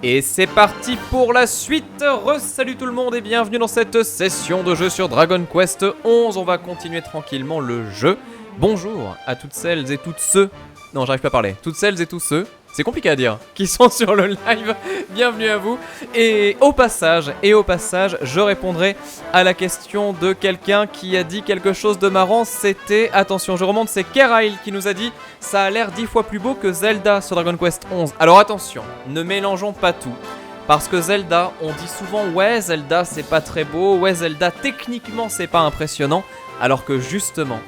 Et c'est parti pour la suite. Salut tout le monde et bienvenue dans cette session de jeu sur Dragon Quest 11. On va continuer tranquillement le jeu. Bonjour à toutes celles et toutes ceux... Non, j'arrive pas à parler. Toutes celles et tous ceux... C'est compliqué à dire, qui sont sur le live, bienvenue à vous. Et au passage, je répondrai à la question de quelqu'un qui a dit quelque chose de marrant. C'était, attention, je remonte, c'est Kerail qui nous a dit « Ça a l'air 10 fois plus beau que Zelda sur Dragon Quest 11 ». Alors attention, ne mélangeons pas tout. Parce que Zelda, on dit souvent « Ouais, Zelda, c'est pas très beau. Ouais, Zelda, techniquement, c'est pas impressionnant. » Alors que justement...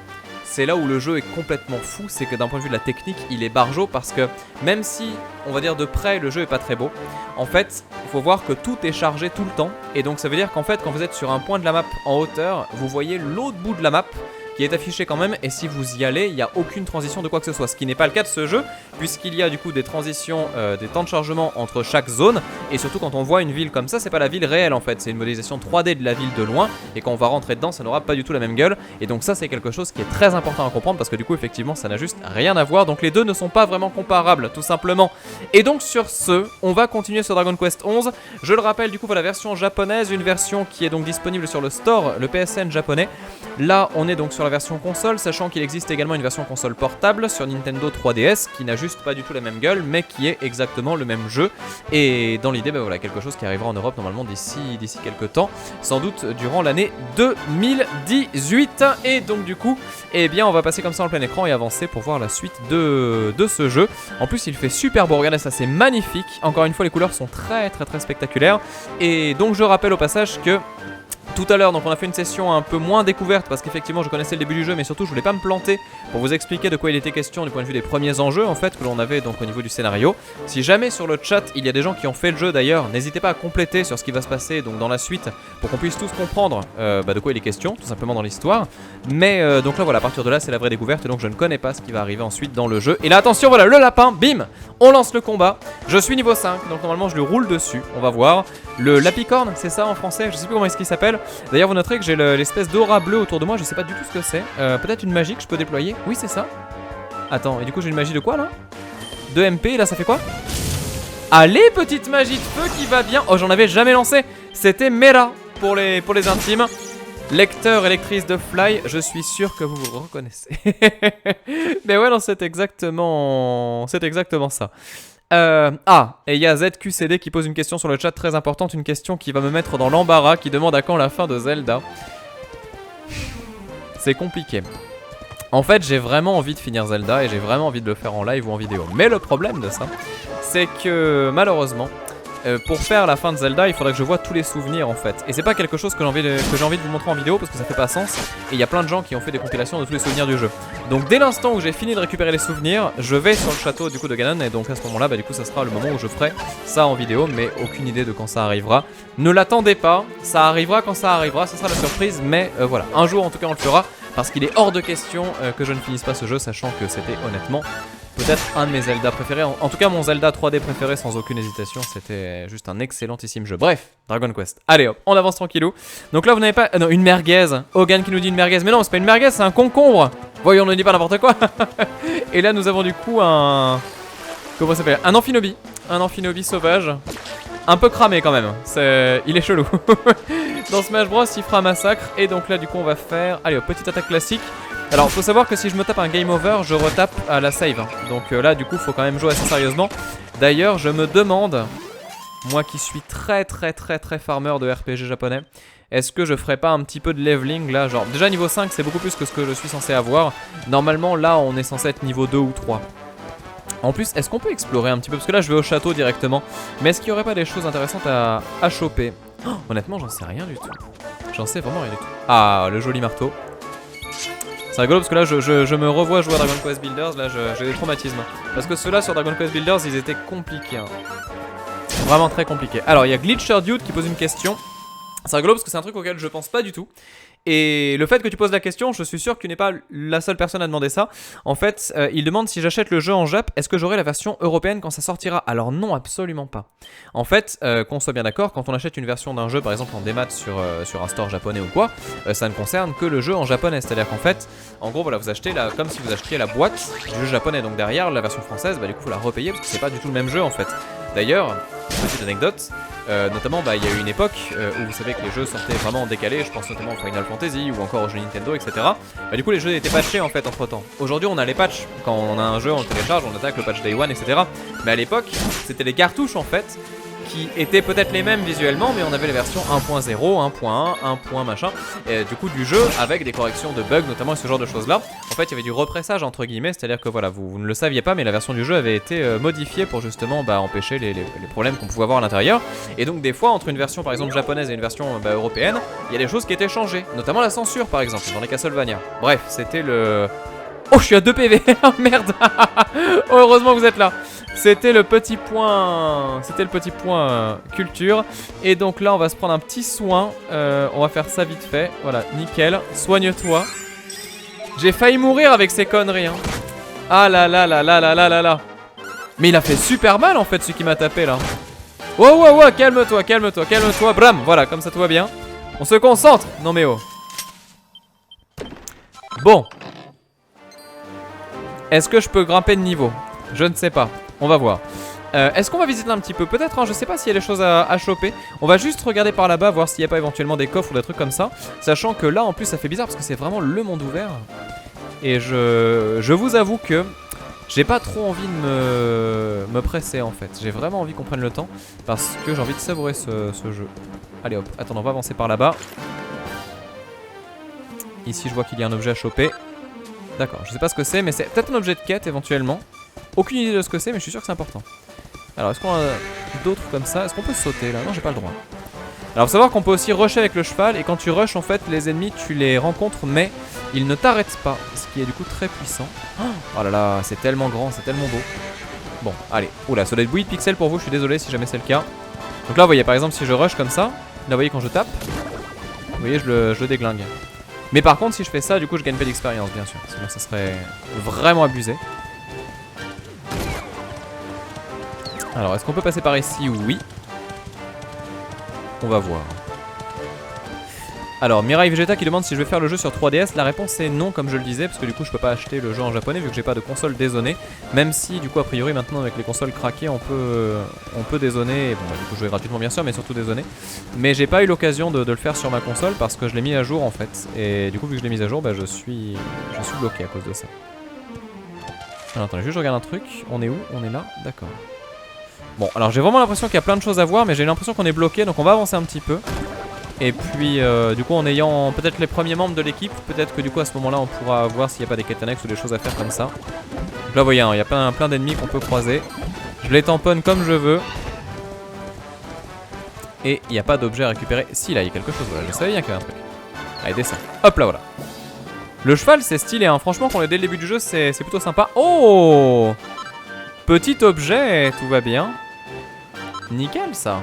c'est là où le jeu est complètement fou, c'est que d'un point de vue de la technique, il est barjot parce que même si, on va dire de près, le jeu est pas très beau, en fait, il faut voir que tout est chargé tout le temps. Et donc ça veut dire qu'en fait, quand vous êtes sur un point de la map en hauteur, vous voyez l'autre bout de la map qui est affiché quand même, et si vous y allez, il n'y a aucune transition de quoi que ce soit, ce qui n'est pas le cas de ce jeu, puisqu'il y a du coup des transitions, des temps de chargement entre chaque zone, et surtout quand on voit une ville comme ça, c'est pas la ville réelle en fait, c'est une modélisation 3D de la ville de loin, et quand on va rentrer dedans, ça n'aura pas du tout la même gueule, et donc ça c'est quelque chose qui est très important à comprendre, parce que du coup effectivement ça n'a juste rien à voir, donc les deux ne sont pas vraiment comparables, tout simplement. Et donc sur ce, on va continuer sur Dragon Quest 11, je le rappelle du coup pour la version japonaise, une version qui est donc disponible sur le store, le PSN japonais. Là on est donc sur la version console, sachant qu'il existe également une version console portable sur Nintendo 3DS qui n'a juste pas du tout la même gueule, mais qui est exactement le même jeu. Et dans l'idée, bah voilà, quelque chose qui arrivera en Europe normalement d'ici quelques temps, sans doute durant l'année 2018. Et donc du coup, eh bien on va passer comme ça en plein écran et avancer pour voir la suite de ce jeu. En plus il fait super beau, regardez ça, c'est magnifique. Encore une fois les couleurs sont très spectaculaires. Et donc je rappelle au passage que tout à l'heure, donc on a fait une session un peu moins découverte parce qu'effectivement je connaissais le début du jeu, mais surtout je voulais pas me planter pour vous expliquer de quoi il était question du point de vue des premiers enjeux en fait que l'on avait donc au niveau du scénario. Si jamais sur le chat il y a des gens qui ont fait le jeu d'ailleurs, n'hésitez pas à compléter sur ce qui va se passer donc dans la suite pour qu'on puisse tous comprendre de quoi il est question tout simplement dans l'histoire. Mais donc là voilà, à partir de là c'est la vraie découverte et donc je ne connais pas ce qui va arriver ensuite dans le jeu. Et là attention, voilà le lapin, bim, on lance le combat. Je suis niveau 5 donc normalement je le roule dessus, on va voir. Le lapicorne, c'est ça en français, je sais plus comment est-ce qu'il s'appelle. D'ailleurs vous noterez que j'ai l'espèce d'aura bleue autour de moi, je sais pas du tout ce que c'est. Peut-être une magie que je peux déployer. Oui c'est ça. Attends, et du coup j'ai une magie de quoi là? De MP, là ça fait quoi? Allez, petite magie de feu qui va bien. Oh, j'en avais jamais lancé. C'était Mera pour les intimes. Lecteur et lectrice de Fly, je suis sûr que vous vous reconnaissez. Mais ouais, non, c'est exactement ça. Et il y a ZQCD qui pose une question sur le chat très importante, une question qui va me mettre dans l'embarras, qui demande à quand la fin de Zelda. C'est compliqué. En fait, j'ai vraiment envie de finir Zelda et j'ai vraiment envie de le faire en live ou en vidéo. Mais le problème de ça, c'est que malheureusement, pour faire la fin de Zelda, il faudrait que je voie tous les souvenirs en fait. Et c'est pas quelque chose que j'ai envie de vous montrer en vidéo parce que ça fait pas sens. Et il y a plein de gens qui ont fait des compilations de tous les souvenirs du jeu. Donc dès l'instant où j'ai fini de récupérer les souvenirs, je vais sur le château du coup de Ganon. Et donc à ce moment là, bah du coup ça sera le moment où je ferai ça en vidéo. Mais aucune idée de quand ça arrivera. Ne l'attendez pas, ça arrivera quand ça arrivera, ce sera la surprise. Mais voilà, un jour en tout cas on le fera. Parce qu'il est hors de question que je ne finisse pas ce jeu, sachant que c'était honnêtement peut-être un de mes Zelda préférés. En tout cas mon Zelda 3D préféré sans aucune hésitation. C'était juste un excellentissime jeu. Bref, Dragon Quest. Allez hop, on avance tranquillou. Donc là vous n'avez pas... non, une merguez. Hogan qui nous dit une merguez. Mais non, c'est pas une merguez, c'est un concombre. Voyons, ne dit pas n'importe quoi. Et là nous avons du coup un... comment ça s'appelle? Un amphinobi. Un amphinobi sauvage. Un peu cramé quand même. Il est chelou. Dans Smash Bros il fera un massacre. Et donc là du coup on va faire... allez hop, petite attaque classique. Alors faut savoir que si je me tape un game over, je retape à la save. Donc là du coup faut quand même jouer assez sérieusement. D'ailleurs je me demande, moi qui suis très farmer de RPG japonais, est-ce que je ferais pas un petit peu de leveling là, genre déjà niveau 5 c'est beaucoup plus que ce que je suis censé avoir. Normalement là on est censé être niveau 2 ou 3. En plus, est-ce qu'on peut explorer un petit peu? Parce que là je vais au château directement. Mais est-ce qu'il y aurait pas des choses intéressantes à choper? Oh, honnêtement j'en sais rien du tout. J'en sais vraiment rien du tout. Ah, le joli marteau. C'est rigolo parce que là je me revois jouer à Dragon Quest Builders, là j'ai des traumatismes. Parce que ceux-là sur Dragon Quest Builders ils étaient compliqués hein. Vraiment très compliqués. Alors il y a Glitcher Dude qui pose une question. C'est rigolo parce que c'est un truc auquel je pense pas du tout. Et le fait que tu poses la question, je suis sûr que tu n'es pas la seule personne à demander ça. En fait, il demande si j'achète le jeu en Jap, est-ce que j'aurai la version européenne quand ça sortira? Alors non, absolument pas. En fait, qu'on soit bien d'accord, quand on achète une version d'un jeu, par exemple en démat sur un store japonais ou quoi, ça ne concerne que le jeu en japonais. C'est-à-dire qu'en fait, en gros, voilà, vous achetez comme si vous achetiez la boîte du jeu japonais. Donc derrière, la version française, bah, du coup, vous la repayez parce que c'est pas du tout le même jeu en fait. D'ailleurs, petite anecdote, notamment il y a eu une époque où vous savez que les jeux sortaient vraiment en décalé, je pense notamment au Final Fantasy ou encore aux jeux Nintendo, etc. Bah, du coup les jeux étaient patchés en fait entre temps. Aujourd'hui on a les patchs, quand on a un jeu on le télécharge, on attaque le patch Day One, etc. Mais à l'époque c'était les cartouches en fait qui étaient peut-être les mêmes visuellement, mais on avait les versions 1.0, 1.1, 1. Machin, et du coup du jeu avec des corrections de bugs notamment et ce genre de choses là. En fait il y avait du repressage entre guillemets, c'est à dire que voilà, vous ne le saviez pas, mais la version du jeu avait été modifiée pour justement empêcher les problèmes qu'on pouvait avoir à l'intérieur. Et donc des fois entre une version par exemple japonaise et une version européenne, il y a des choses qui étaient changées, notamment la censure par exemple dans les Castlevania. Bref, c'était le... Oh, je suis à 2 PV. Oh merde. Oh, heureusement que vous êtes là. C'était le petit point. C'était le petit point culture. Et donc là, on va se prendre un petit soin. On va faire ça vite fait. Voilà, nickel. Soigne-toi. J'ai failli mourir avec ces conneries. Hein. Ah là là là là là là là là. Mais il a fait super mal en fait, celui qui m'a tapé là. Wow, wow, wow, calme-toi, calme-toi, calme-toi. Bram, voilà, comme ça tout va bien. On se concentre. Non mais oh. Bon. Est-ce que je peux grimper de niveau? Je ne sais pas. On va voir. Est-ce qu'on va visiter un petit peu? Peut-être, hein, je sais pas s'il y a des choses à choper. On va juste regarder par là-bas, voir s'il n'y a pas éventuellement des coffres ou des trucs comme ça. Sachant que là, en plus, ça fait bizarre parce que c'est vraiment le monde ouvert. Et je vous avoue que j'ai pas trop envie de me presser en fait. J'ai vraiment envie qu'on prenne le temps parce que j'ai envie de savourer ce jeu. Allez hop, attends, on va avancer par là-bas. Ici, je vois qu'il y a un objet à choper. D'accord, je sais pas ce que c'est, mais c'est peut-être un objet de quête éventuellement. Aucune idée de ce que c'est, mais je suis sûr que c'est important. Alors, est-ce qu'on a d'autres comme ça? Est-ce qu'on peut sauter là? Non, j'ai pas le droit. Alors, faut savoir qu'on peut aussi rusher avec le cheval. Et quand tu rushes, en fait, les ennemis, tu les rencontres, mais ils ne t'arrêtent pas. Ce qui est du coup très puissant. Oh là là, c'est tellement grand, c'est tellement beau. Bon, allez. Oula, ça doit être bouillie de pixels pour vous, je suis désolé si jamais c'est le cas. Donc là, vous voyez, par exemple, si je rush comme ça, là, vous voyez, quand je tape, vous voyez, je le déglingue. Mais par contre, si je fais ça, du coup, je gagne pas d'expérience, bien sûr. Sinon, ça serait vraiment abusé. Alors, est-ce qu'on peut passer par ici? Oui. On va voir. Alors, Mirai Vegeta qui demande si je vais faire le jeu sur 3DS. La réponse est non, comme je le disais, parce que du coup, je peux pas acheter le jeu en japonais vu que j'ai pas de console dézonée. Même si, du coup, a priori, maintenant, avec les consoles craquées, on peut dézoner. Bon, bah, du coup, jouer gratuitement, bien sûr, mais surtout dézoner. Mais j'ai pas eu l'occasion de le faire sur ma console parce que je l'ai mis à jour en fait. Et du coup, vu que je l'ai mis à jour, bah, je suis bloqué à cause de ça. Alors, attendez, juste je regarde un truc. On est où? On est là? D'accord. Bon, alors j'ai vraiment l'impression qu'il y a plein de choses à voir, mais j'ai l'impression qu'on est bloqué, donc on va avancer un petit peu. Et puis, du coup, en ayant peut-être les premiers membres de l'équipe, peut-être que du coup, à ce moment-là, on pourra voir s'il n'y a pas des quêtes annexes ou des choses à faire comme ça. Donc là, vous voyez, hein, il y a plein d'ennemis qu'on peut croiser. Je les tamponne comme je veux. Et il n'y a pas d'objet à récupérer. Si, là, il y a quelque chose. Voilà, je savais bien qu'il y avait un truc. Allez, descends. Hop là, voilà. Le cheval, c'est stylé, hein. Franchement, qu'on est dès le début du jeu, c'est plutôt sympa. Oh! Petit objet, tout va bien. Nickel, ça.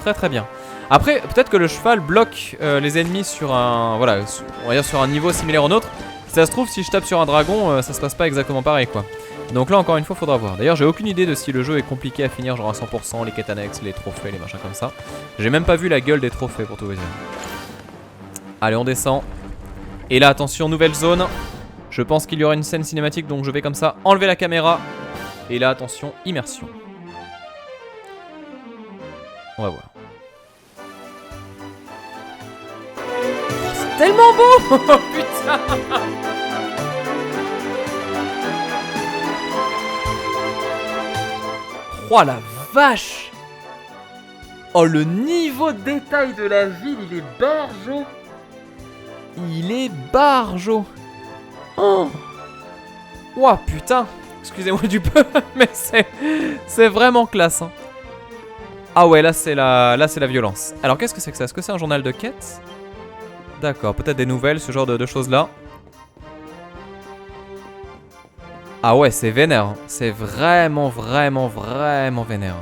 Très très bien. Après, peut-être que le cheval bloque les ennemis sur un... Voilà, on va dire sur un niveau similaire au nôtre. Si ça se trouve, si je tape sur un dragon, ça se passe pas exactement pareil, quoi. Donc là, encore une fois, faudra voir. D'ailleurs, j'ai aucune idée de si le jeu est compliqué à finir, genre à 100%, les quêtes annexes, les trophées, les machins comme ça. J'ai même pas vu la gueule des trophées, pour tout vous dire. Allez, on descend. Et là, attention, nouvelle zone. Je pense qu'il y aura une scène cinématique, donc je vais comme ça enlever la caméra. Et là, attention, immersion. On va voir. C'est tellement beau. Oh putain. Oh la vache. Oh, le niveau de détail de la ville, il est barjo. Il est barjo. Oh. Ouah putain. Excusez-moi du peu, mais c'est vraiment classe. Hein. Ah ouais, là c'est la violence. Alors qu'est-ce que c'est que ça? Est-ce que c'est un journal de quête? D'accord, peut-être des nouvelles, ce genre de choses-là. Ah ouais, c'est vénère. Hein. C'est vraiment vénère.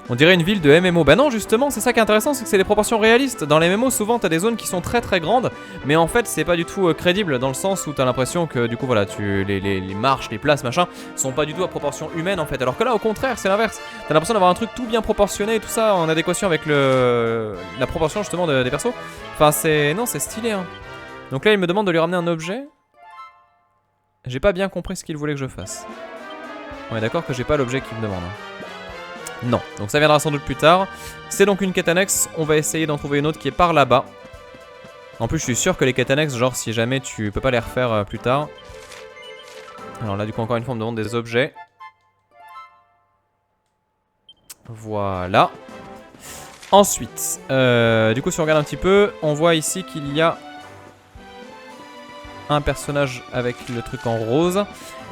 On dirait une ville de MMO. Bah non, justement, c'est ça qui est intéressant, c'est que c'est des proportions réalistes. Dans les MMO, souvent, t'as des zones qui sont très très grandes, mais en fait, c'est pas du tout crédible, dans le sens où t'as l'impression que, du coup, voilà, les marches, les places, machin, sont pas du tout à proportion humaine, en fait. Alors que là, au contraire, c'est l'inverse. T'as l'impression d'avoir un truc tout bien proportionné, tout ça, en adéquation avec la proportion, justement, des persos. Enfin, c'est... Non, c'est stylé, hein. Donc là, il me demande de lui ramener un objet. J'ai pas bien compris ce qu'il voulait que je fasse. On est d'accord que j'ai pas l'objet qu'il me demande. Non, donc ça viendra sans doute plus tard. C'est donc une quête annexe, on va essayer d'en trouver une autre qui est par là-bas. En plus je suis sûr que les quêtes annexes, genre si jamais tu peux pas les refaire plus tard. Alors là du coup encore une fois on me demande des objets. Voilà. Ensuite, du coup si on regarde un petit peu, on voit ici qu'il y a un personnage avec le truc en rose.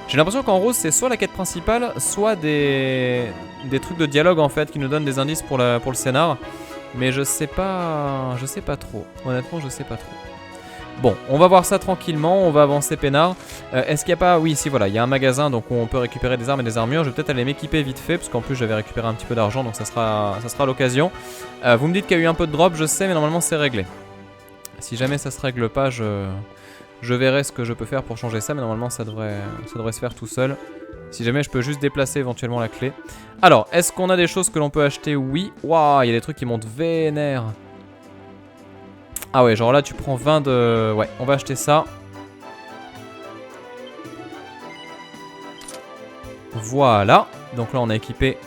J'ai l'impression qu'en rose c'est soit la quête principale, soit des trucs de dialogue en fait qui nous donnent des indices pour le scénar. Mais je sais pas trop. Honnêtement je sais pas trop. Bon, on va voir ça tranquillement, on va avancer peinard. Est-ce qu'il n'y a pas... Oui, ici voilà, il y a un magasin donc on peut récupérer des armes et des armures. Je vais peut-être aller m'équiper vite fait parce qu'en plus j'avais récupéré un petit peu d'argent donc ça sera l'occasion. Vous me dites qu'il y a eu un peu de drop, je sais, mais normalement c'est réglé. Si jamais ça se règle pas, je verrai ce que je peux faire pour changer ça, mais normalement ça devrait se faire tout seul. Si jamais je peux juste déplacer éventuellement la clé. Alors, est-ce qu'on a des choses que l'on peut acheter? Oui. Waouh, il y a des trucs qui montent vénère. Ah ouais, genre là tu prends 20 de... Ouais, on va acheter ça. Voilà. Donc là on a équipé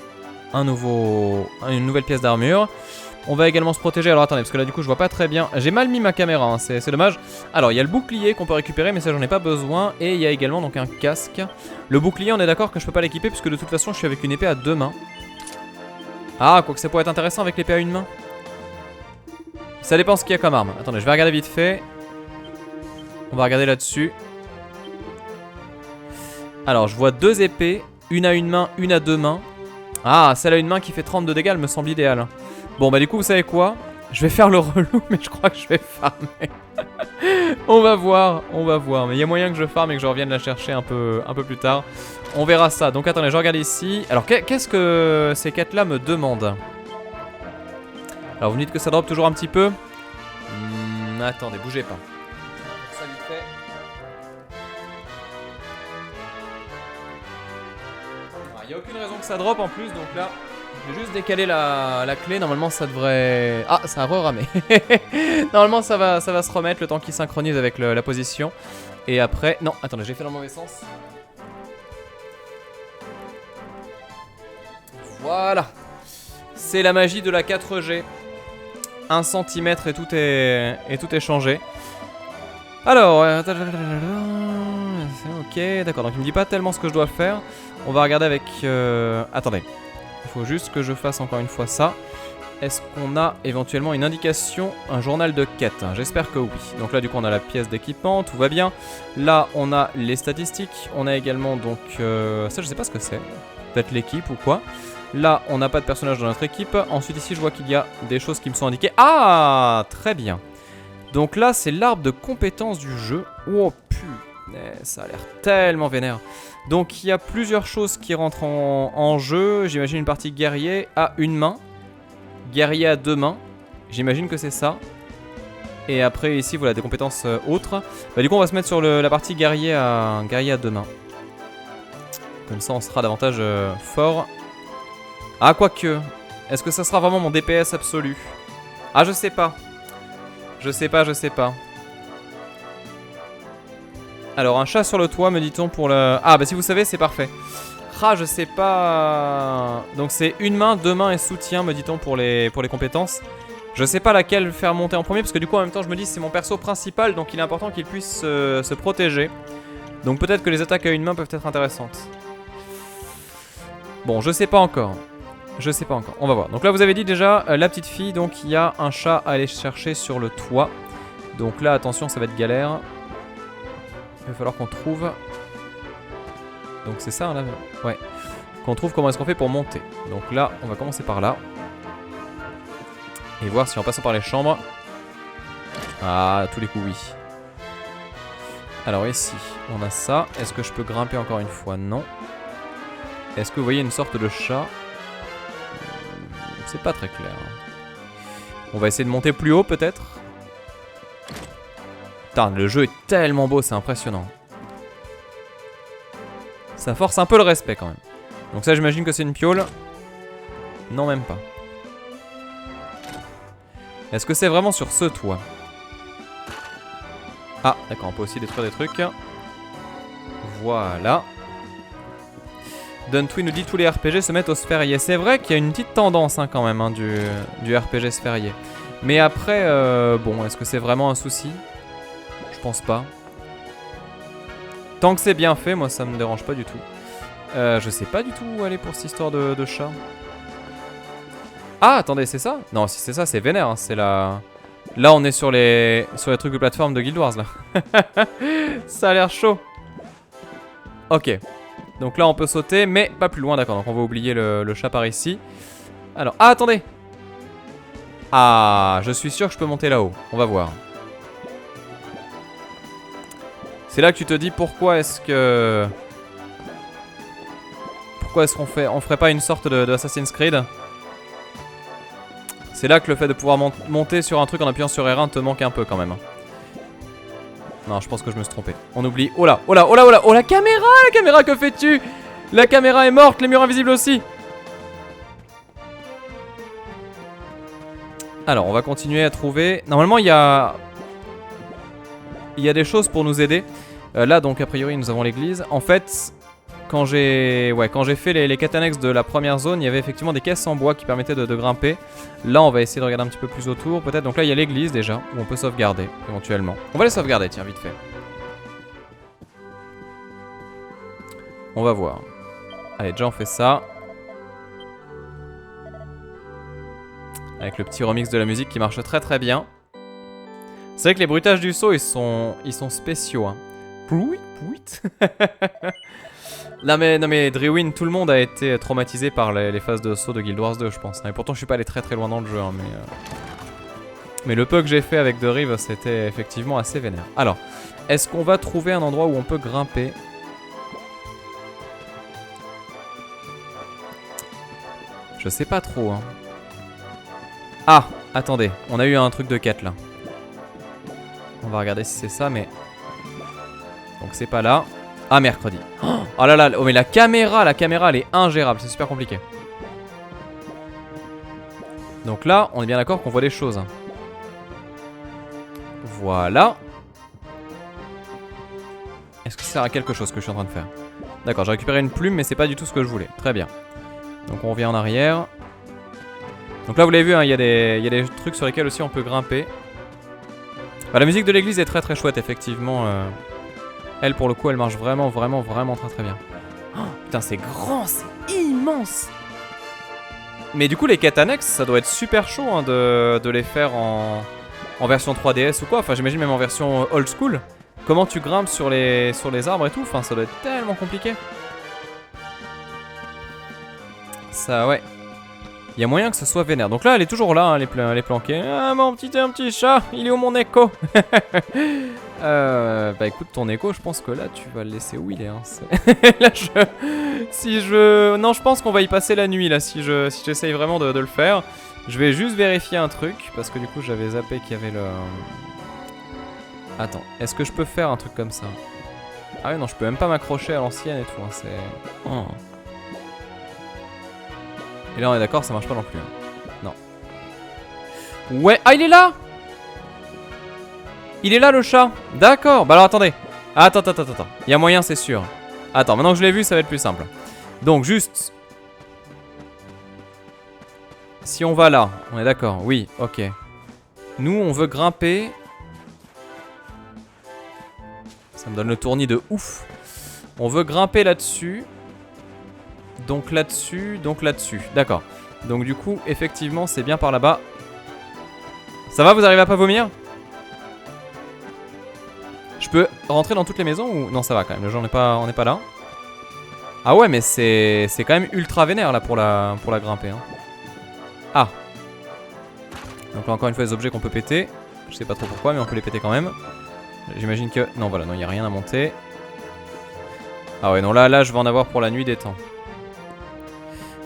une nouvelle pièce d'armure. On va également se protéger. Alors attendez, parce que là du coup je vois pas très bien. J'ai mal mis ma caméra, hein, c'est dommage. Alors il y a le bouclier qu'on peut récupérer, mais ça j'en ai pas besoin. Et il y a également donc un casque. Le bouclier, on est d'accord que je peux pas l'équiper, puisque de toute façon je suis avec une épée à 2 mains. Ah, quoique ça pourrait être intéressant avec l'épée à 1 main. Ça dépend ce qu'il y a comme arme. Attendez, je vais regarder vite fait. On va regarder là-dessus. Alors je vois 2 épées, une à 1 main, une à 2 mains. Ah, celle à 1 main qui fait 30 de dégâts, elle me semble idéale. Bon bah du coup vous savez quoi? Je vais faire le relou mais je crois que je vais farmer. On va voir. Mais il y a moyen que je farme et que je revienne la chercher un peu plus tard. On verra ça. Donc attendez, je regarde ici. Alors qu'est-ce que ces quêtes là me demandent? Alors vous me dites que ça drop toujours un petit peu. Attendez, bougez pas. Ça vite fait. Il n'y a aucune raison que ça drop en plus, donc là... Je vais juste décaler la clé, normalement ça devrait... Ah, ça a re-ramé. Normalement ça va se remettre le temps qu'il synchronise avec la position. Et après... Non, attendez, j'ai fait dans le mauvais sens. Voilà. C'est la magie de la 4G. 1 cm et tout est changé. Alors... Ok, d'accord, donc il me dit pas tellement ce que je dois faire. On va regarder avec... Attendez. Il faut juste que je fasse encore une fois ça. Est-ce qu'on a éventuellement une indication, un journal de quête? J'espère que oui. Donc là du coup on a la pièce d'équipement, tout va bien. Là on a les statistiques. On a également donc... ça je sais pas ce que c'est. Peut-être l'équipe ou quoi. Là on n'a pas de personnage dans notre équipe. Ensuite ici je vois qu'il y a des choses qui me sont indiquées. Ah, très bien. Donc là c'est l'arbre de compétences du jeu. Oh putain, ça a l'air tellement vénère. Donc il y a plusieurs choses qui rentrent en jeu. J'imagine une partie guerrier à 1 main. Guerrier à 2 mains. J'imagine que c'est ça. Et après ici voilà des compétences autres. Bah, du coup on va se mettre sur la partie guerrier à 2 mains. Comme ça on sera davantage fort. Ah quoique. Est-ce que ça sera vraiment mon DPS absolu? Ah je sais pas. Je sais pas. Alors un chat sur le toit me dit-on pour le... Ah bah si vous savez c'est parfait. Ah je sais pas... Donc c'est 1 main, 2 mains et soutien me dit-on pour les compétences. Je sais pas laquelle faire monter en premier parce que du coup en même temps je me dis c'est mon perso principal donc il est important qu'il puisse se protéger. Donc peut-être que les attaques à 1 main peuvent être intéressantes. Bon je sais pas encore. On va voir. Donc là vous avez dit déjà la petite fille, donc il y a un chat à aller chercher sur le toit. Donc là attention ça va être galère. Il va falloir qu'on trouve... Donc c'est ça hein, là. Ouais. Qu'on trouve comment est-ce qu'on fait pour monter. Donc là on va commencer par là. Et voir si en passant par les chambres... Ah, à tous les coups oui. Alors ici on a ça. Est-ce que je peux grimper encore une fois? Non. Est-ce que vous voyez une sorte de chat? C'est pas très clair. On va essayer de monter plus haut peut-être. Putain, le jeu est tellement beau, c'est impressionnant. Ça force un peu le respect quand même. Donc ça, j'imagine que c'est une piole. Non, même pas. Est-ce que c'est vraiment sur ce toit? Ah, d'accord, on peut aussi détruire des trucs. Voilà. Duntwi nous dit tous les RPG se mettent au sphérié. C'est vrai qu'il y a une petite tendance hein, quand même hein, du RPG sphérié. Mais après, bon, est-ce que c'est vraiment un souci? Je pense pas. Tant que c'est bien fait, moi ça me dérange pas du tout. Je sais pas du tout où aller pour cette histoire de chat. Ah, attendez, c'est ça? Non, si c'est ça, c'est vénère. Hein, c'est la... Là, on est sur les trucs de plateforme de Guild Wars, là. Ça a l'air chaud. Ok. Donc là, on peut sauter, mais pas plus loin, d'accord. Donc on va oublier le chat par ici. Alors, ah, attendez. Ah, je suis sûr que je peux monter là-haut. On va voir. C'est là que tu te dis pourquoi est-ce que... Pourquoi est-ce qu'on ferait pas une sorte de Assassin's Creed? C'est là que le fait de pouvoir monter sur un truc en appuyant sur R1 te manque un peu quand même. Non, je pense que je me suis trompé. On oublie. Oh là, oh là, oh là, oh là, oh la caméra, que fais-tu? La caméra est morte, les murs invisibles aussi. Alors, on va continuer à trouver. Normalement, il y a des choses pour nous aider. Là, donc, a priori, nous avons l'église. En fait, quand j'ai fait les quêtes annexes de la première zone, il y avait effectivement des caisses en bois qui permettaient de grimper. Là, on va essayer de regarder un petit peu plus autour, peut-être. Donc là, il y a l'église déjà, où on peut sauvegarder, éventuellement. On va les sauvegarder, tiens, vite fait. On va voir. Allez, déjà, on fait ça. Avec le petit remix de la musique qui marche très très bien. C'est vrai que les bruitages du saut, ils sont spéciaux. Hein. Pouit, pouit. Non mais Drewin, tout le monde a été traumatisé par les phases de saut de Guild Wars 2, je pense. Et pourtant, je suis pas allé très très loin dans le jeu, hein, mais le peu que j'ai fait avec The Rive, c'était effectivement assez vénère. Alors, est-ce qu'on va trouver un endroit où on peut grimper? Je sais pas trop. Hein. Ah, attendez, on a eu un truc de quête là. On va regarder si c'est ça, mais... Donc c'est pas là. Ah, mercredi. Oh là là, oh mais la caméra elle est ingérable, c'est super compliqué. Donc là, on est bien d'accord qu'on voit des choses. Voilà. Est-ce que ça sert à quelque chose que je suis en train de faire? D'accord, j'ai récupéré une plume, mais c'est pas du tout ce que je voulais. Très bien. Donc on revient en arrière. Donc là, vous l'avez vu, hein, il y a des trucs sur lesquels aussi on peut grimper. Bah, la musique de l'église est très très chouette, effectivement. Elle, pour le coup, elle marche vraiment très très bien. Oh, putain, c'est grand, c'est immense. Mais du coup, les quêtes annexes, ça doit être super chaud hein, de les faire en version 3DS ou quoi. Enfin, j'imagine même en version old school. Comment tu grimpes sur les arbres et tout. Enfin, ça doit être tellement compliqué. Ça, ouais. Il y a moyen que ce soit vénère. Donc là, elle est toujours là, hein, elle est planquée. Ah, un petit chat, il est où mon écho? Bah écoute, ton écho, je pense que là, tu vas le laisser où il est. Hein, là, non, je pense qu'on va y passer la nuit, là, si j'essaye vraiment de le faire. Je vais juste vérifier un truc, parce que du coup, j'avais zappé qu'il y avait le... Attends, est-ce que je peux faire un truc comme ça? Ah oui, non, je peux même pas m'accrocher à l'ancienne et tout, hein, c'est... Oh. Et là on est d'accord, ça marche pas non plus. Hein. Non. Ouais, ah il est là! Il est là le chat. D'accord, bah alors attendez. Attends. Il y a moyen, c'est sûr. Attends, maintenant que je l'ai vu, ça va être plus simple. Donc juste... Si on va là, on est d'accord, oui, ok. Nous, on veut grimper. Ça me donne le tournis de ouf. On veut grimper là-dessus. Donc là-dessus, d'accord. Donc du coup, effectivement, c'est bien par là-bas. Ça va, vous arrivez à pas vomir? Je peux rentrer dans toutes les maisons ou... Non, ça va quand même, le jeu, on n'est pas là. Ah ouais, mais c'est quand même ultra vénère là pour la grimper. Hein. Ah. Donc là, encore une fois, des objets qu'on peut péter. Je sais pas trop pourquoi, mais on peut les péter quand même. J'imagine que... Non, voilà, non, il n'y a rien à monter. Ah ouais, non, là, je vais en avoir pour la nuit des temps.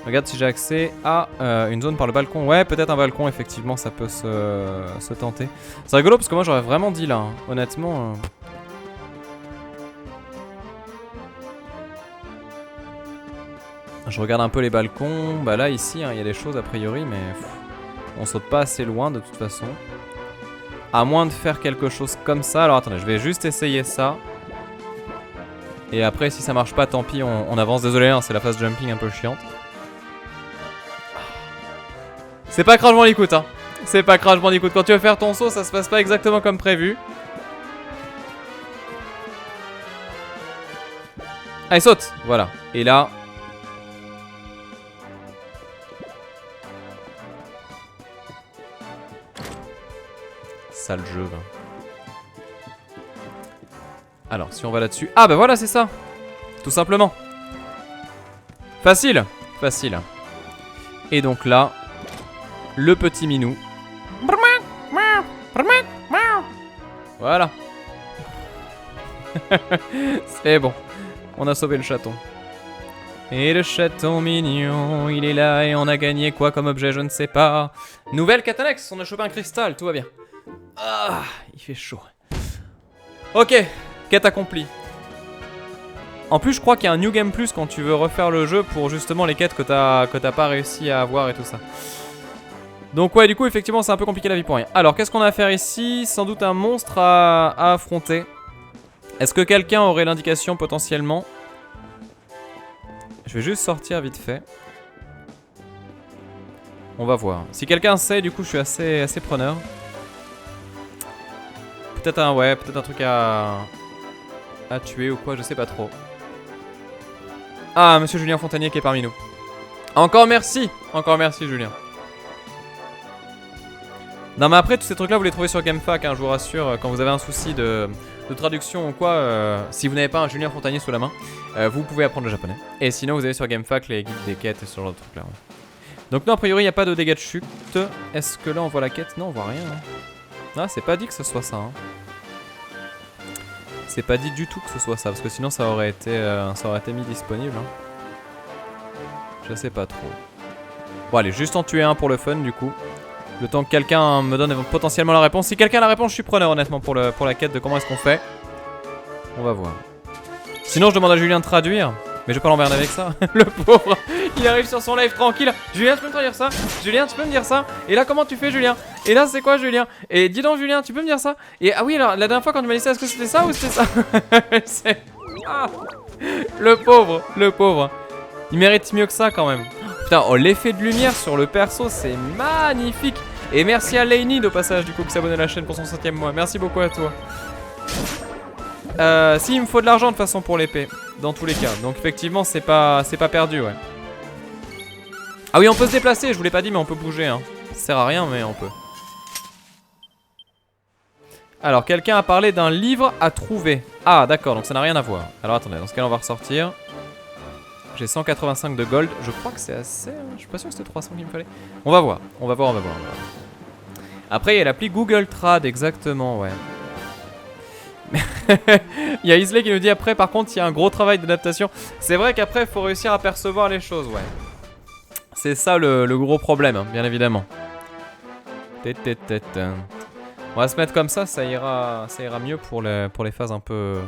Regarde si j'ai accès à une zone par le balcon. Ouais, peut-être un balcon, effectivement, ça peut se tenter. C'est rigolo parce que moi j'aurais vraiment dit là, hein. Honnêtement. Je regarde un peu les balcons. Bah là, ici, hein, y a des choses a priori, mais on saute pas assez loin de toute façon. À moins de faire quelque chose comme ça. Alors attendez, je vais juste essayer ça. Et après, si ça marche pas, tant pis, on avance. Désolé, hein, c'est la phase jumping un peu chiante. C'est pas Crash Bandicoot, hein. C'est pas Crash Bandicoot. Quand tu veux faire ton saut, ça se passe pas exactement comme prévu. Allez, saute. Voilà. Et là... Sale jeu, va. Alors, si on va là-dessus... Ah, bah voilà, c'est ça. Tout simplement. Facile. Facile. Et donc là... Le petit minou. Voilà. C'est bon. On a sauvé le chaton. Et le chaton mignon, il est là et on a gagné quoi comme objet, je ne sais pas. Nouvelle Catanax, on a chopé un cristal, tout va bien. Ah, il fait chaud. Ok, quête accomplie. En plus, je crois qu'il y a un New Game Plus quand tu veux refaire le jeu pour justement les quêtes que t'as pas réussi à avoir et tout ça. Donc ouais, du coup, effectivement, c'est un peu compliqué la vie pour rien. Alors, qu'est-ce qu'on a à faire ici? Sans doute un monstre à affronter. Est-ce que quelqu'un aurait l'indication potentiellement? Je vais juste sortir vite fait. On va voir. Si quelqu'un sait, du coup, je suis assez preneur. Peut-être un truc à tuer ou quoi, je sais pas trop. Ah, monsieur Julien Fontanier qui est parmi nous. Encore merci Julien. Non mais après tous ces trucs là vous les trouvez sur GameFAQ, hein, je vous rassure, quand vous avez un souci de traduction ou quoi, si vous n'avez pas un Julien Fontanier sous la main, vous pouvez apprendre le japonais. Et sinon vous avez sur GameFAQ les guides des quêtes et ce genre de trucs là. Ouais. Donc non, a priori il n'y a pas de dégâts de chute. Est-ce que là on voit la quête? Non, on voit rien. Hein. Ah, c'est pas dit que ce soit ça. Hein. C'est pas dit du tout que ce soit ça, parce que sinon ça aurait été mis disponible. Hein. Je sais pas trop. Bon allez, juste en tuer un pour le fun du coup. Le temps que quelqu'un me donne potentiellement la réponse. Si quelqu'un a la réponse, je suis preneur honnêtement pour la quête de comment est-ce qu'on fait. On va voir. Sinon je demande à Julien de traduire. Mais je vais pas l'emmerder avec ça. Le pauvre, il arrive sur son live tranquille. Julien, tu peux me traduire ça? Julien, tu peux me dire ça? Et là, comment tu fais, Julien? Et là, c'est quoi, Julien? Et dis donc, Julien, tu peux me dire ça? Et ah oui, alors, la dernière fois, quand tu m'as dit ça, est-ce que c'était ça ou c'était ça? Ah, le pauvre. Il mérite mieux que ça, quand même. Putain, oh, l'effet de lumière sur le perso, c'est magnifique. Et merci à Lainid, au passage, du coup, qui s'abonne à la chaîne pour son 7ème mois. Merci beaucoup à toi. Si, il me faut de l'argent, de toute façon, pour l'épée. Dans tous les cas, donc effectivement c'est pas perdu, ouais. Ah oui, on peut se déplacer, je vous l'ai pas dit mais on peut bouger, hein. Ça sert à rien mais on peut. Alors quelqu'un a parlé d'un livre à trouver. Ah d'accord, donc ça n'a rien à voir. Alors attendez, dans ce cas là on va ressortir. J'ai 185 de gold, je crois que c'est assez, hein. Je suis pas sûr que c'était 300 qu'il me fallait. On va voir. Après il y a l'appli Google Trad, exactement, ouais. Il y a Isley qui nous dit après par contre il y a un gros travail d'adaptation. C'est vrai qu'après il faut réussir à percevoir les choses, ouais. C'est ça le gros problème, hein, bien évidemment. On va se mettre comme ça, ça ira mieux pour les phases un peu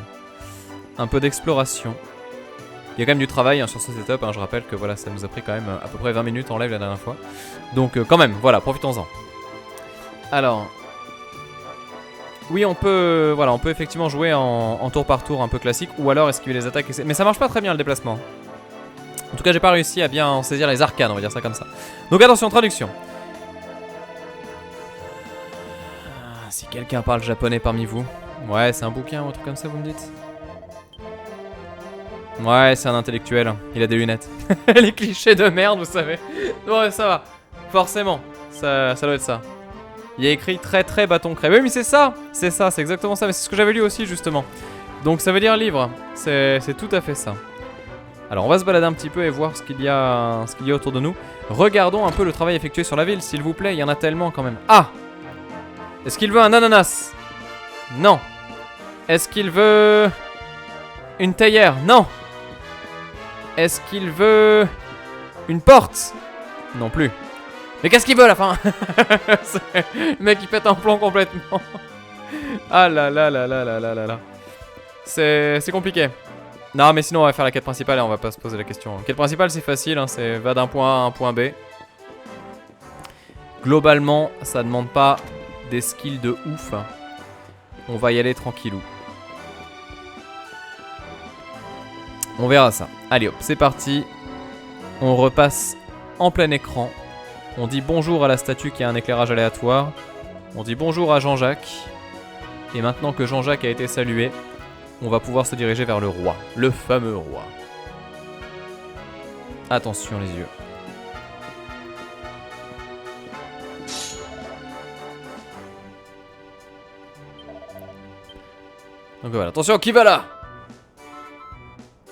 d'exploration. Il y a quand même du travail, hein, sur ce setup, hein, je rappelle que voilà, ça nous a pris quand même à peu près 20 minutes en live la dernière fois. Donc quand même, voilà, profitons-en. Alors... Oui, on peut effectivement jouer en tour par tour un peu classique, ou alors esquiver les attaques. Mais ça marche pas très bien le déplacement. En tout cas, j'ai pas réussi à bien en saisir les arcanes, on va dire ça comme ça. Donc attention, traduction. Si quelqu'un parle japonais parmi vous. Ouais, c'est un bouquin ou un truc comme ça, vous me dites? Ouais, c'est un intellectuel. Il a des lunettes. Les clichés de merde, vous savez. Ouais, ça va. Forcément, ça doit être ça. Il y a écrit très bâton crème. Oui mais c'est ça, c'est exactement ça. Mais c'est ce que j'avais lu aussi justement. Donc ça veut dire livre. C'est tout à fait ça. Alors on va se balader un petit peu et voir ce qu'il y a autour de nous. Regardons un peu le travail effectué sur la ville, s'il vous plaît. Il y en a tellement quand même. Ah! Est-ce qu'il veut un ananas? Non. Est-ce qu'il veut une théière? Non. Est-ce qu'il veut Une porte? Non plus. Mais qu'est-ce qu'il veut à la fin? Le mec il pète un plomb complètement. Ah là là là là là là là là. C'est compliqué. Non mais sinon on va faire la quête principale et on va pas se poser la question. La quête principale c'est facile, hein, c'est va d'un point A à un point B. Globalement ça demande pas des skills de ouf. On va y aller tranquillou. On verra ça. Allez hop, c'est parti. On repasse en plein écran. On dit bonjour à la statue qui a un éclairage aléatoire. On dit bonjour à Jean-Jacques. Et maintenant que Jean-Jacques a été salué, on va pouvoir se diriger vers le roi. Le fameux roi. Attention les yeux. Donc voilà, attention, qui va là?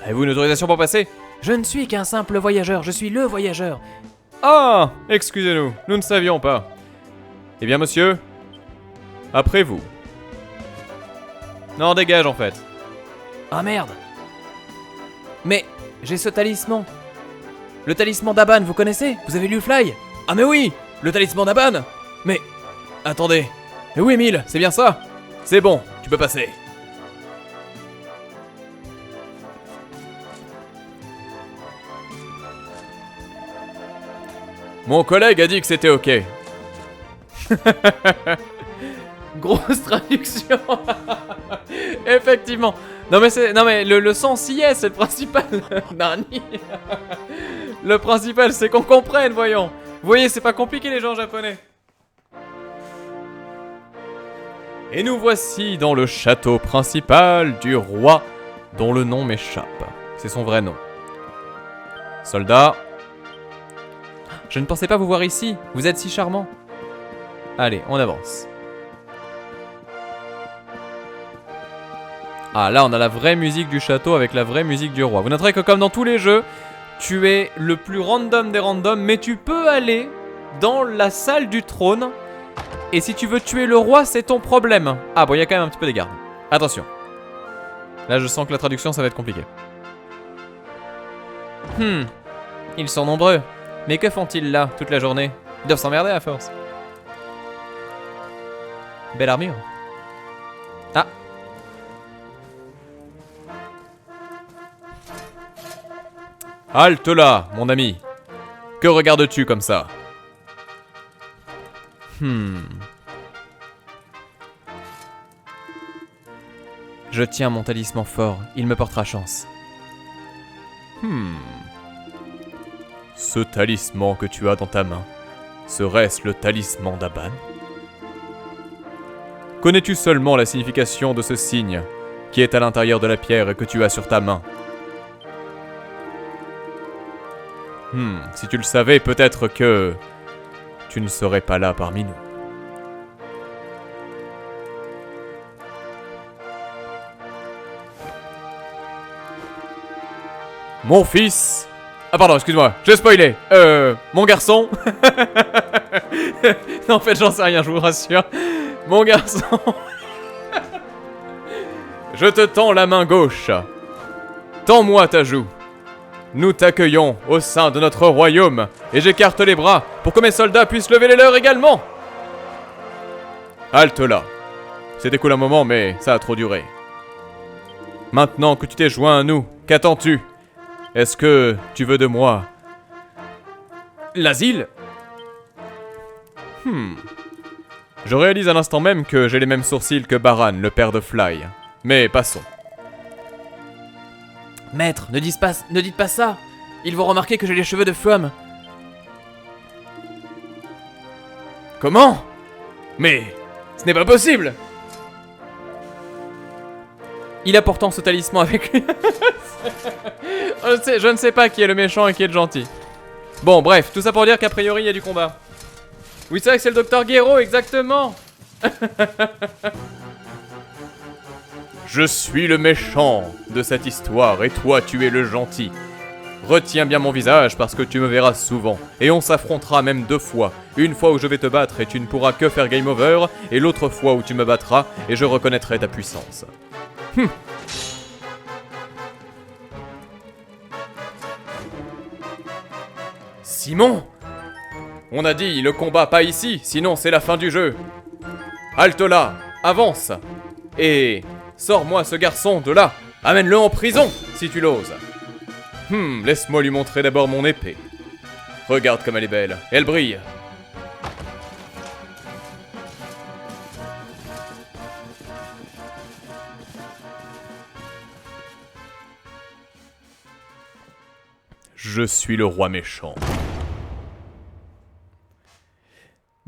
Avez-vous une autorisation pour passer? Je ne suis qu'un simple voyageur, je suis le voyageur. Ah, excusez-nous, nous ne savions pas. Eh bien monsieur, après vous. Non, dégage en fait. Ah merde. Mais j'ai ce talisman. Le talisman d'Aban, vous connaissez? Vous avez lu Fly? Ah mais oui, le talisman d'Aban. Mais, attendez. Mais oui Emile, c'est bien ça? C'est bon, tu peux passer. Mon collègue a dit que c'était ok. Grosse traduction. Effectivement. Non mais le sens y est, c'est le principal. Nani. Le principal c'est qu'on comprenne, voyons. Vous voyez, c'est pas compliqué les gens japonais. Et nous voici dans le château principal du roi dont le nom m'échappe. C'est son vrai nom. Soldat. Je ne pensais pas vous voir ici, vous êtes si charmant. Allez, on avance. Ah, là, on a la vraie musique du château avec la vraie musique du roi. Vous noterez que comme dans tous les jeux, tu es le plus random des randoms, mais tu peux aller dans la salle du trône. Et si tu veux tuer le roi, c'est ton problème. Ah bon, il y a quand même un petit peu des gardes. Attention. Là, je sens que la traduction, ça va être compliqué. Ils sont nombreux. Mais que font-ils là, toute la journée? Ils doivent s'emmerder à force. Belle armure. Ah. Halte là, mon ami. Que regardes-tu comme ça? Je tiens mon talisman fort, il me portera chance. Ce talisman que tu as dans ta main, serait-ce le talisman d'Aban? Connais-tu seulement la signification de ce signe qui est à l'intérieur de la pierre et que tu as sur ta main? Si tu le savais, peut-être que tu ne serais pas là parmi nous. Mon fils... Ah pardon, excuse-moi, j'ai spoilé. Mon garçon... Non, en fait, j'en sais rien, je vous rassure. Mon garçon... Je te tends la main gauche. Tends-moi ta joue. Nous t'accueillons au sein de notre royaume, et j'écarte les bras pour que mes soldats puissent lever les leurs également. Halte là. C'était cool un moment, mais ça a trop duré. Maintenant que tu t'es joint à nous, qu'attends-tu? Est-ce que tu veux de moi l'asile? Je réalise à l'instant même que j'ai les mêmes sourcils que Baran, le père de Fly. Mais passons. Maître, ne dites pas ça. Ils vont remarquer que j'ai les cheveux de flamme. Comment? Mais ce n'est pas possible. Il a pourtant ce talisman avec lui. Je ne sais pas qui est le méchant et qui est le gentil. Bon, bref, tout ça pour dire qu'a priori, il y a du combat. Oui, c'est vrai que c'est le docteur Gero, exactement. Je suis le méchant de cette histoire et toi, tu es le gentil. Retiens bien mon visage parce que tu me verras souvent. Et on s'affrontera même 2 fois. Une fois où je vais te battre et tu ne pourras que faire game over. Et l'autre fois où tu me battras et je reconnaîtrai ta puissance. Simon! On a dit le combat pas ici, sinon c'est la fin du jeu. Halte là, avance. Et sors-moi ce garçon de là. Amène-le en prison, si tu l'oses. Laisse-moi lui montrer d'abord mon épée. Regarde comme elle est belle, elle brille. Je suis le roi méchant.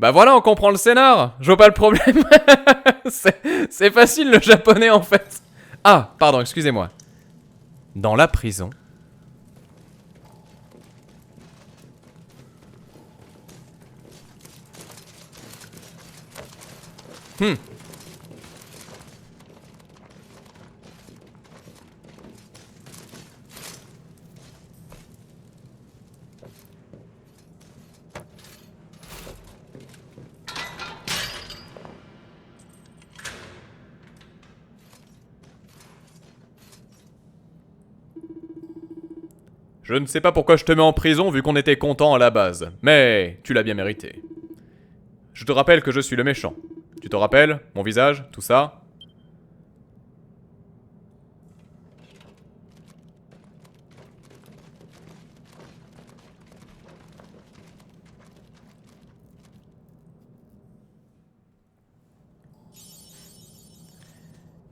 Bah voilà, on comprend le scénar. Je vois pas le problème. C'est facile le japonais en fait. Ah, pardon, excusez-moi. Dans la prison. Je ne sais pas pourquoi je te mets en prison vu qu'on était content à la base, mais tu l'as bien mérité. Je te rappelle que je suis le méchant. Tu te rappelles, mon visage, tout ça?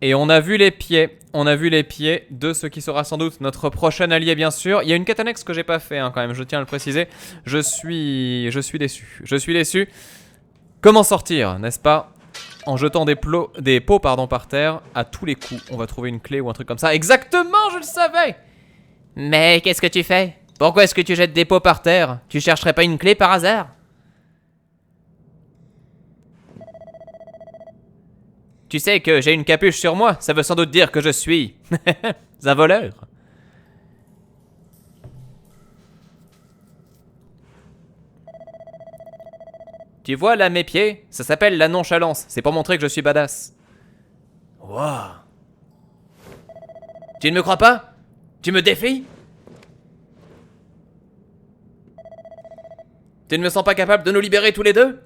Et on a vu les pieds. On a vu les pieds de ce qui sera sans doute notre prochain allié, bien sûr. Il y a une quête annexe que j'ai pas fait, quand même, je tiens à le préciser. Je suis déçu. Je suis déçu. Comment sortir, n'est-ce pas? En jetant des pots par terre, à tous les coups, on va trouver une clé ou un truc comme ça. Exactement, je le savais! Mais qu'est-ce que tu fais? Pourquoi est-ce que tu jettes des pots par terre? Tu chercherais pas une clé par hasard? Tu sais que j'ai une capuche sur moi, ça veut sans doute dire que je suis un voleur. Tu vois là mes pieds? Ça s'appelle la nonchalance, c'est pour montrer que je suis badass. Waouh. Tu ne me crois pas? Tu me défies? Tu ne me sens pas capable de nous libérer tous les deux?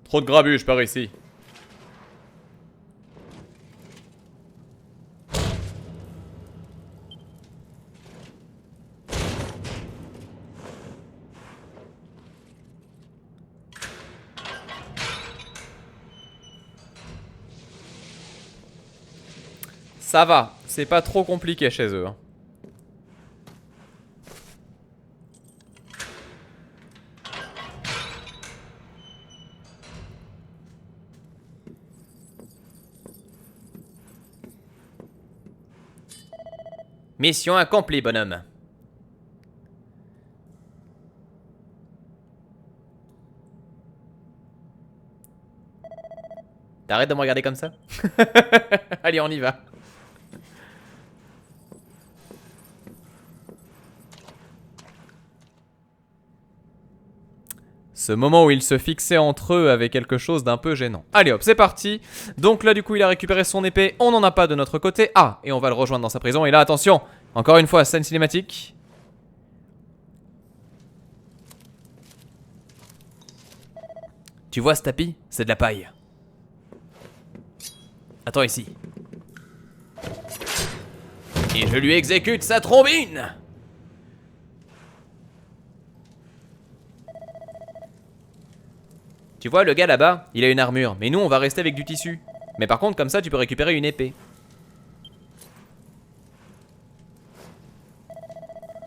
Trop de grabuge par ici. Ça va, c'est pas trop compliqué chez eux. Mission accomplie, bonhomme. T'arrêtes de me regarder comme ça? Allez, on y va. Ce moment où ils se fixaient entre eux avait quelque chose d'un peu gênant. Allez hop, c'est parti. Donc là du coup il a récupéré son épée, on n'en a pas de notre côté. Ah, et on va le rejoindre dans sa prison. Et là attention, encore une fois, scène cinématique. Tu vois ce tapis? C'est de la paille. Attends ici. Et je lui exécute sa trombine. Tu vois, le gars là-bas, il a une armure, mais nous on va rester avec du tissu. Mais par contre, comme ça, tu peux récupérer une épée.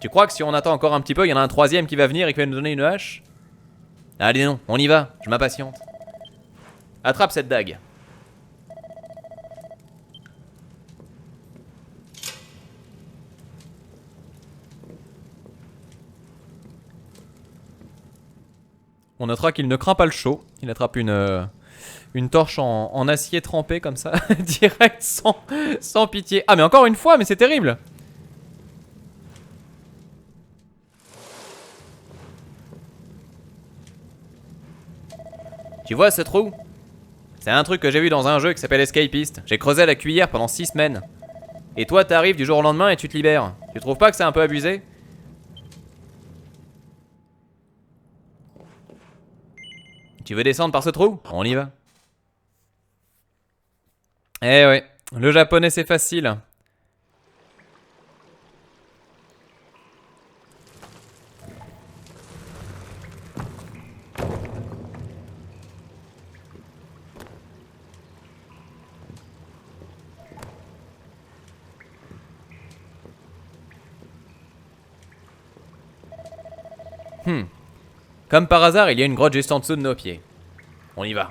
Tu crois que si on attend encore un petit peu, il y en a un troisième qui va venir et qui va nous donner une hache? Allez non, on y va, je m'impatiente. Attrape cette dague. On notera qu'il ne craint pas le chaud. Il attrape une torche en acier trempé comme ça, direct, sans pitié. Ah mais encore une fois, mais c'est terrible. Tu vois ce trou? C'est un truc que j'ai vu dans un jeu qui s'appelle Escapist. J'ai creusé la cuillère pendant 6 semaines. Et toi, t'arrives du jour au lendemain et tu te libères. Tu trouves pas que c'est un peu abusé? Tu veux descendre par ce trou? On y va. Eh ouais, le japonais c'est facile. Comme par hasard, il y a une grotte juste en dessous de nos pieds. On y va.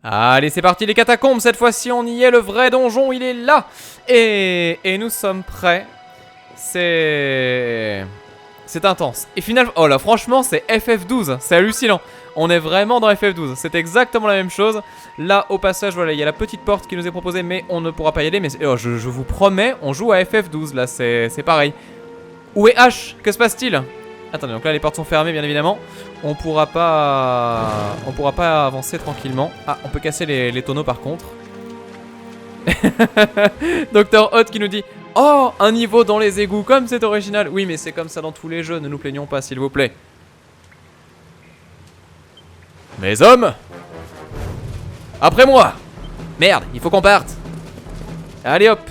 Allez, c'est parti les catacombes, cette fois-ci on y est, le vrai donjon, il est là. Et nous sommes prêts. C'est intense. Et finalement, oh là, franchement, c'est FF12, c'est hallucinant. On est vraiment dans FF12, c'est exactement la même chose. Là, au passage, voilà, il y a la petite porte qui nous est proposée, mais on ne pourra pas y aller. Mais oh, je vous promets, on joue à FF12, là, c'est pareil. Où est H? Que se passe-t-il? Attendez, donc là les portes sont fermées bien évidemment. On pourra pas avancer tranquillement. Ah, on peut casser les tonneaux par contre. Docteur Hot qui nous dit: oh, un niveau dans les égouts, comme c'est original. Oui, mais c'est comme ça dans tous les jeux, ne nous plaignons pas s'il vous plaît. Mes hommes, après moi. Merde, il faut qu'on parte. Allez hop.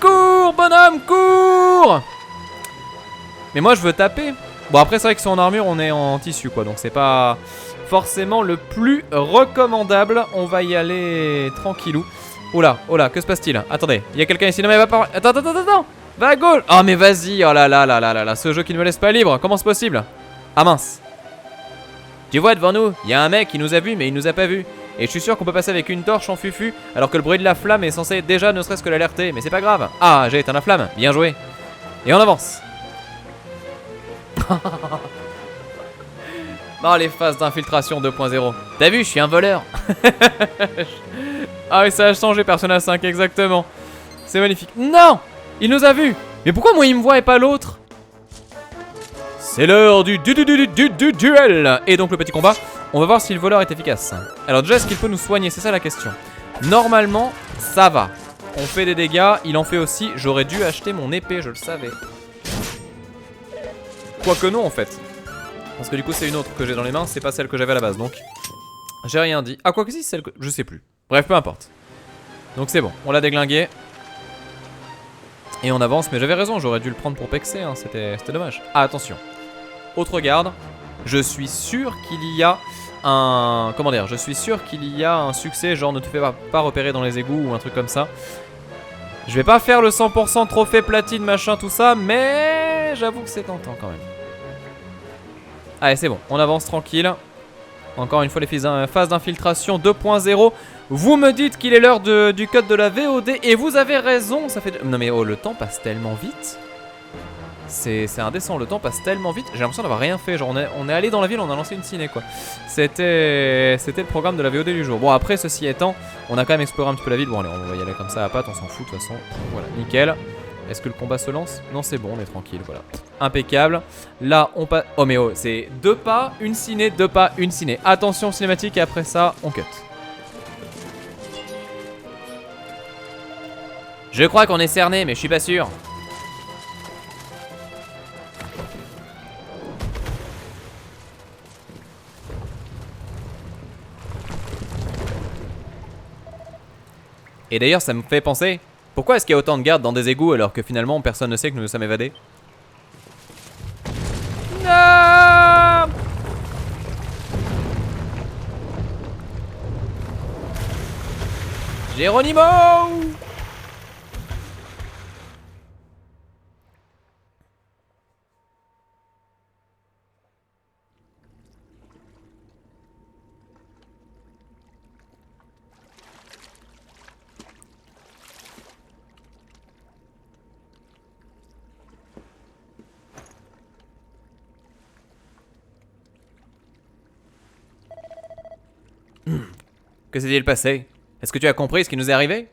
Cours, bonhomme, cours. Mais moi je veux taper. Bon après c'est vrai que si on armure on est en tissu quoi. Donc c'est pas forcément le plus recommandable. On va y aller tranquillou. Oh là, que se passe-t-il? Attendez, il y a quelqu'un ici. Non mais va pas. Attends. Va à gauche. Oh mais vas-y. Oh là là. Ce jeu qui ne me laisse pas libre. Comment c'est possible? Ah mince. Tu vois devant nous, il y a un mec qui nous a vus mais il nous a pas vus. Et je suis sûr qu'on peut passer avec une torche en fufu alors que le bruit de la flamme est censé déjà ne serait-ce que l'alerter. Mais c'est pas grave. Ah, j'ai éteint la flamme. Bien joué. Et on avance. Non, les phases d'infiltration 2.0. T'as vu, je suis un voleur. Ah oui, ça a changé Persona 5, exactement. C'est magnifique. Non, il nous a vus. Mais pourquoi moi il me voit et pas l'autre? C'est l'heure du duel. Et donc le petit combat. On va voir si le voleur est efficace. Alors déjà, est-ce qu'il peut nous soigner? C'est ça la question. Normalement, ça va. On fait des dégâts, il en fait aussi. J'aurais dû acheter mon épée, je le savais. Quoique non en fait. Parce que du coup c'est une autre que j'ai dans les mains. C'est pas celle que j'avais à la base donc j'ai rien dit. Ah quoique si c'est celle que... Je sais plus. Bref peu importe. Donc c'est bon. On l'a déglingué. Et on avance. Mais j'avais raison. J'aurais dû le prendre pour pexer hein. C'était dommage. Ah attention. Autre garde. Je suis sûr qu'il y a un... Comment dire? Je suis sûr qu'il y a un succès. Genre ne te fais pas repérer dans les égouts ou un truc comme ça. Je vais pas faire le 100% trophée platine machin tout ça. Mais j'avoue que c'est tentant quand même. Allez c'est bon, on avance tranquille. Encore une fois les phases d'infiltration 2.0. Vous me dites qu'il est l'heure du code de la VOD. Et vous avez raison, ça fait... Non mais oh, le temps passe tellement vite. C'est indécent, le temps passe tellement vite. J'ai l'impression d'avoir rien fait, genre on est allé dans la ville, on a lancé une ciné quoi. C'était le programme de la VOD du jour. Bon après ceci étant, on a quand même exploré un petit peu la ville. Bon allez, on va y aller comme ça à patte, on s'en fout de toute façon. Voilà, nickel. Est-ce que le combat se lance? Non c'est bon, on est tranquille, voilà. Impeccable. Là on passe... Oh mais oh, c'est 2 pas, une ciné, 2 pas, une ciné. Attention cinématique et après ça, on cut. Je crois qu'on est cerné mais je suis pas sûr. Et d'ailleurs ça me fait penser, pourquoi est-ce qu'il y a autant de gardes dans des égouts alors que finalement personne ne sait que nous nous sommes évadés? Non! Geronimo! Que s'est-il passé? Est-ce que tu as compris ce qui nous est arrivé?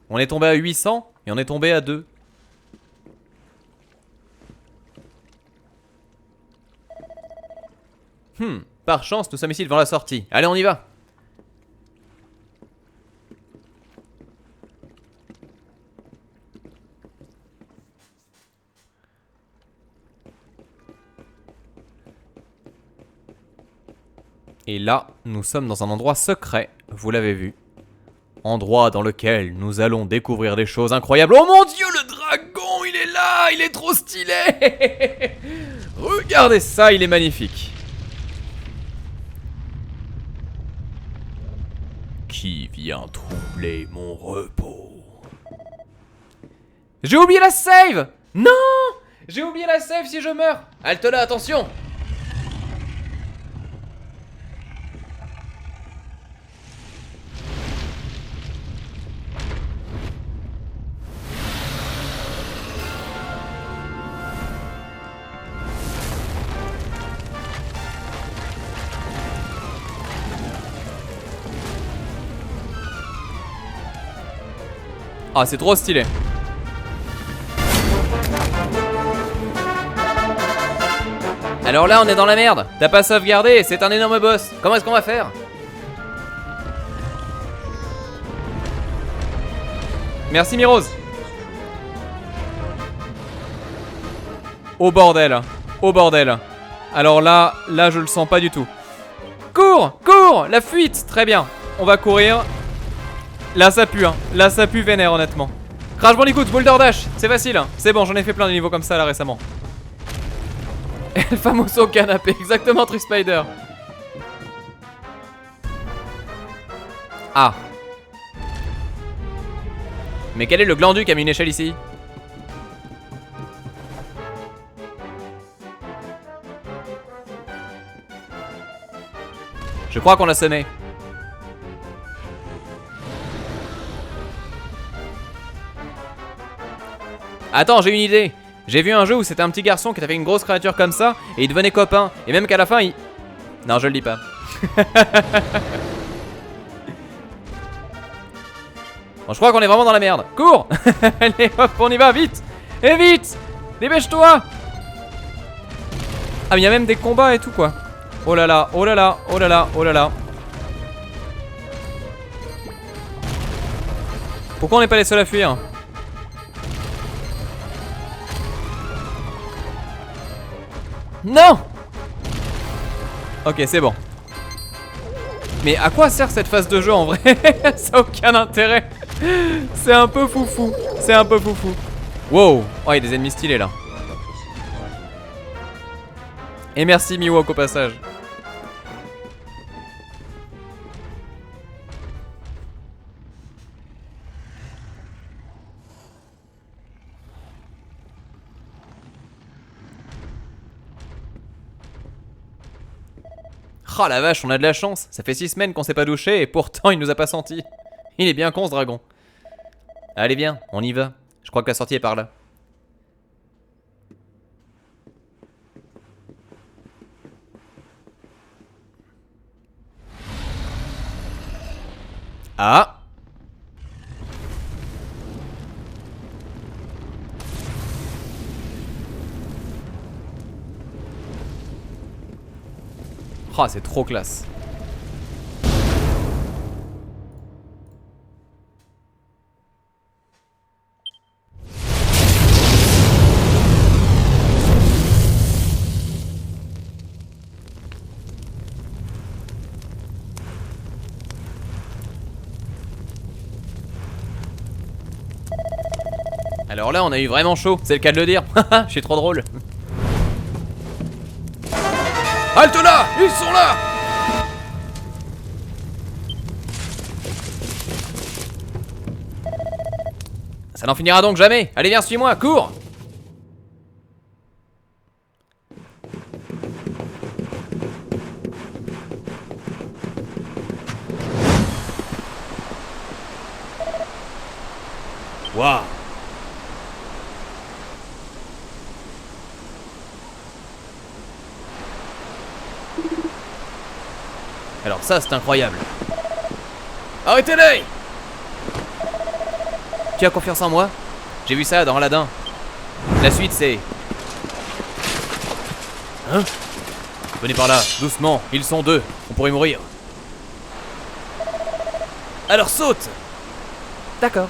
On est tombé à 800 et on est tombé à 2. Par chance, nous sommes ici devant la sortie. Allez, on y va. Et là, nous sommes dans un endroit secret, vous l'avez vu. Endroit dans lequel nous allons découvrir des choses incroyables. Oh mon dieu, le dragon, il est là, il est trop stylé. Regardez ça, il est magnifique. Qui vient troubler mon repos? J'ai oublié la save. Non, j'ai oublié la save si je meurs. Halte là, attention. Ah, c'est trop stylé. Alors là, on est dans la merde. T'as pas sauvegardé, c'est un énorme boss. Comment est-ce qu'on va faire? Merci Mirose. Oh bordel. Oh bordel. Alors là, je le sens pas du tout. Cours, cours, la fuite. Très bien, on va courir. Là ça pue hein, là ça pue vénère honnêtement. Crash Bandicoot, Boulder Dash, c'est facile hein. C'est bon, j'en ai fait plein de niveaux comme ça là récemment. El famoso canapé, exactement Trick Spider. Ah. Mais quel est le glandu qui a mis une échelle ici? Je crois qu'on l'a semé. Attends, j'ai une idée. J'ai vu un jeu où c'était un petit garçon qui avait une grosse créature comme ça et ils devenaient copains. Et même qu'à la fin, il... Non, je le dis pas. Bon, je crois qu'on est vraiment dans la merde. Cours. Allez, hop, on y va, vite. Et vite. Dépêche-toi. Ah, mais il y a même des combats et tout, quoi. Oh là là, oh là là, oh là là, oh là là. Pourquoi on n'est pas les seuls à fuir? Non. Ok, c'est bon. Mais à quoi sert cette phase de jeu en vrai? Ça a aucun intérêt. C'est un peu foufou. C'est un peu foufou. Wow. Oh, il y a des ennemis stylés là. Et merci Miwok au passage. Oh la vache, on a de la chance. Ça fait 6 semaines qu'on s'est pas douché et pourtant il nous a pas senti. Il est bien con ce dragon. Allez viens, on y va. Je crois que la sortie est par là. Ah. Oh, c'est trop classe. Alors là, on a eu vraiment chaud, c'est le cas de le dire. Je suis trop drôle. Halte là! Ils sont là! Ça n'en finira donc jamais. Allez viens, suis-moi, cours! Waouh! Alors ça c'est incroyable. Arrêtez-les! Tu as confiance en moi? J'ai vu ça dans Aladdin. La suite c'est... Hein? Venez par là, doucement, ils sont deux, on pourrait mourir. Alors saute! D'accord.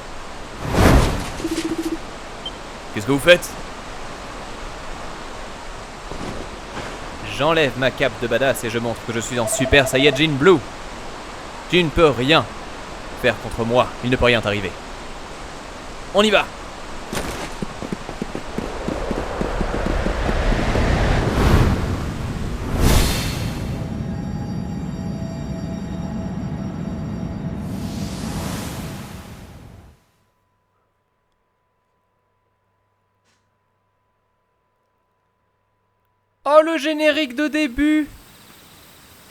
Qu'est-ce que vous faites? J'enlève ma cape de badass et je montre que je suis en Super Saiyajin Blue. Tu ne peux rien faire contre moi, il ne peut rien t'arriver. On y va! Oh, le générique de début!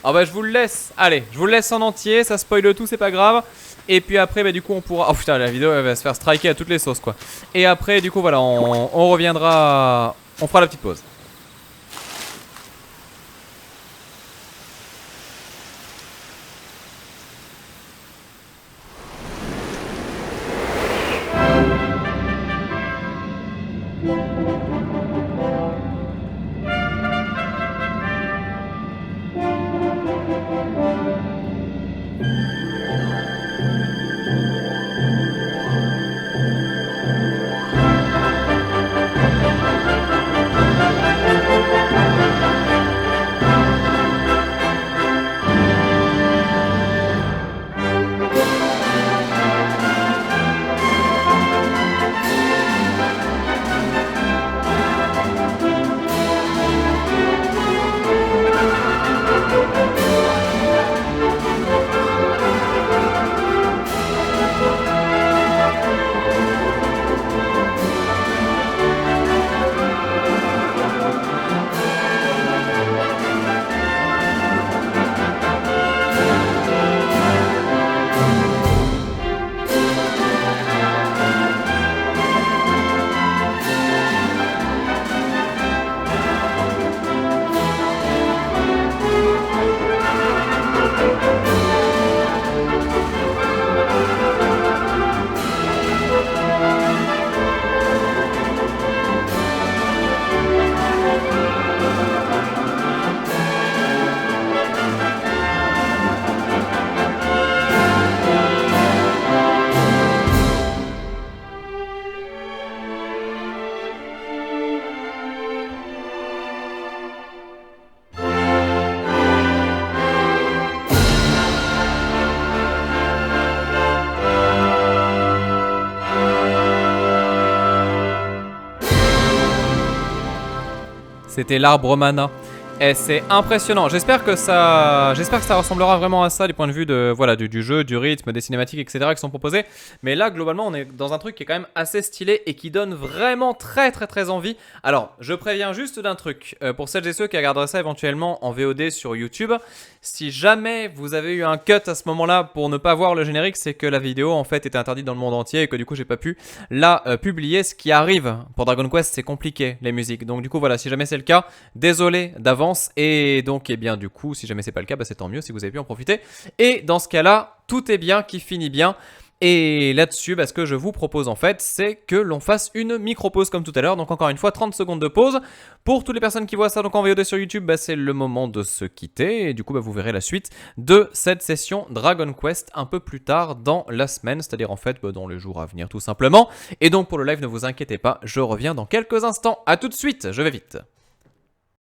Ah bah je vous le laisse, allez, je vous le laisse en entier, ça spoil tout, c'est pas grave. Et puis après, bah du coup on pourra... Oh putain, la vidéo elle va se faire striker à toutes les sauces quoi. Et après du coup voilà, on reviendra... On fera la petite pause. C'était l'arbre mana. Et c'est impressionnant. J'espère que ça ressemblera vraiment à ça du point de vue de, voilà, du jeu, du rythme, des cinématiques, etc. qui sont proposées. Mais là, globalement, on est dans un truc qui est quand même assez stylé et qui donne vraiment très envie. Alors, je préviens juste d'un truc. Pour celles et ceux qui regarderaient ça éventuellement en VOD sur YouTube, si jamais vous avez eu un cut à ce moment-là pour ne pas voir le générique, c'est que la vidéo en fait était interdite dans le monde entier et que du coup j'ai pas pu la publier. Ce qui arrive pour Dragon Quest, c'est compliqué les musiques. Donc du coup voilà, si jamais c'est le cas, désolé d'avance. Et donc eh bien du coup, si jamais c'est pas le cas, bah, c'est tant mieux si vous avez pu en profiter. Et dans ce cas-là, tout est bien qui finit bien. Et là-dessus, bah, ce que je vous propose en fait, c'est que l'on fasse une micro-pause comme tout à l'heure. Donc encore une fois, 30 secondes de pause. Pour toutes les personnes qui voient ça donc en VOD sur YouTube, bah, c'est le moment de se quitter. Et du coup, bah, vous verrez la suite de cette session Dragon Quest un peu plus tard dans la semaine. C'est-à-dire en fait bah, dans les jours à venir tout simplement. Et donc pour le live, ne vous inquiétez pas, je reviens dans quelques instants. A tout de suite, je vais vite.